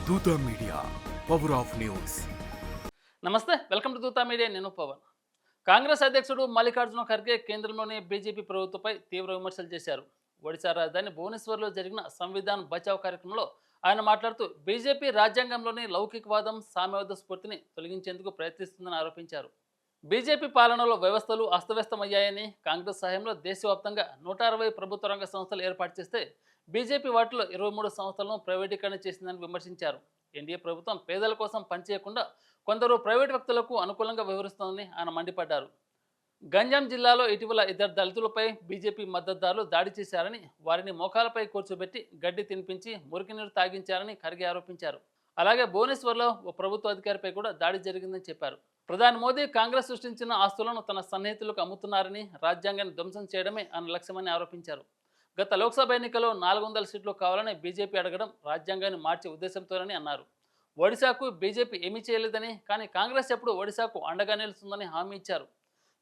దూత media, power of news. నమస్తే, welcome to Dootha media. నేను పవన్. కాంగ్రెస్ అధ్యక్షుడు మల్లికార్జున ఖర్గే కేంద్రంలోని బీజేపీ ప్రభుత్వంపై తీవ్ర విమర్శలు చేశారు. ఒడిశా రాజధాని భువనేశ్వర్లో జరిగిన సంవిధాన్ బచావ్ కార్యక్రమంలో ఆయన మాట్లాడుతూ బీజేపీ రాజ్యాంగంలోని లౌకికవాదం, సామ్యవాద స్ఫూర్తిని తొలగించేందుకు ప్రయత్నిస్తుందని ఆరోపించారు. బీజేపీ పాలనలో వ్యవస్థలు అస్తవ్యస్తమయ్యాయని, కాంగ్రెస్ సహాయంలో దేశవ్యాప్తంగా 160 ప్రభుత్వ రంగ సంస్థలు ఏర్పాటు చేస్తే బీజేపీ వాటిలో 23 సంస్థలను ప్రైవేటీకరణ చేసిందని విమర్శించారు. ఎన్డీఏ ప్రభుత్వం పేదల కోసం పనిచేయకుండా కొందరు ప్రైవేట్ వ్యక్తులకు అనుకూలంగా వ్యవహరిస్తోందని ఆయన మండిపడ్డారు. గంజాం జిల్లాలో ఇటీవల ఇద్దరు దళితులపై బీజేపీ మద్దతుదారులు దాడి చేశారని, వారిని మోకాలపై కూర్చోబెట్టి గడ్డి తినిపించి మురికి నీరు తాగించారని ఖర్గే ఆరోపించారు. అలాగే భువనేశ్వర్లో ఓ ప్రభుత్వ అధికారిపై కూడా దాడి జరిగిందని చెప్పారు. ప్రధాని మోదీ కాంగ్రెస్ సృష్టించిన ఆస్తులను తన సన్నిహితులకు అమ్ముతున్నారని, రాజ్యాంగాన్ని ధ్వంసం చేయడమే ఆయన లక్ష్యమని ఆరోపించారు. గత లోక్సభ ఎన్నికల్లో 400 సీట్లు కావాలని బీజేపీ అడగడం రాజ్యాంగాన్ని మార్చే ఉద్దేశంతోనని అన్నారు. ఒడిశాకు బీజేపీ ఏమీ చేయలేదని, కానీ కాంగ్రెస్ ఎప్పుడు ఒడిశాకు అండగా నిలుస్తుందని హామీ ఇచ్చారు.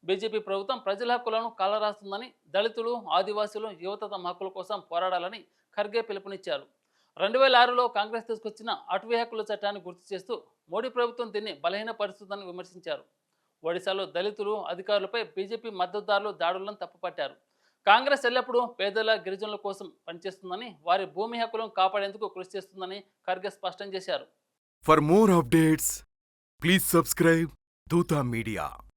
బీజేపీ ప్రభుత్వం ప్రజల హక్కులను కాలరాస్తుందని, దళితులు, ఆదివాసులు, యువత తమ హక్కుల కోసం పోరాడాలని ఖర్గే పిలుపునిచ్చారు. 2006లో కాంగ్రెస్ తీసుకొచ్చిన అటవీ హక్కుల చట్టాన్ని గుర్తు చేస్తూ మోడీ ప్రభుత్వం దీన్ని బలహీనపరుస్తుందని విమర్శించారు. ఒడిశాలో దళితులు, అధికారులపై బీజేపీ మద్దతుదారులు దాడులను తప్పుపట్టారు. కాంగ్రెస్ ఎల్లప్పుడూ పేదల, గిరిజనుల కోసం పనిచేస్తుందని, వారి భూమి హక్కులను కాపాడేందుకు కృషి చేస్తుందని ఖర్గే స్పష్టం చేశారు. For more updates, please subscribe దూత మీడియా.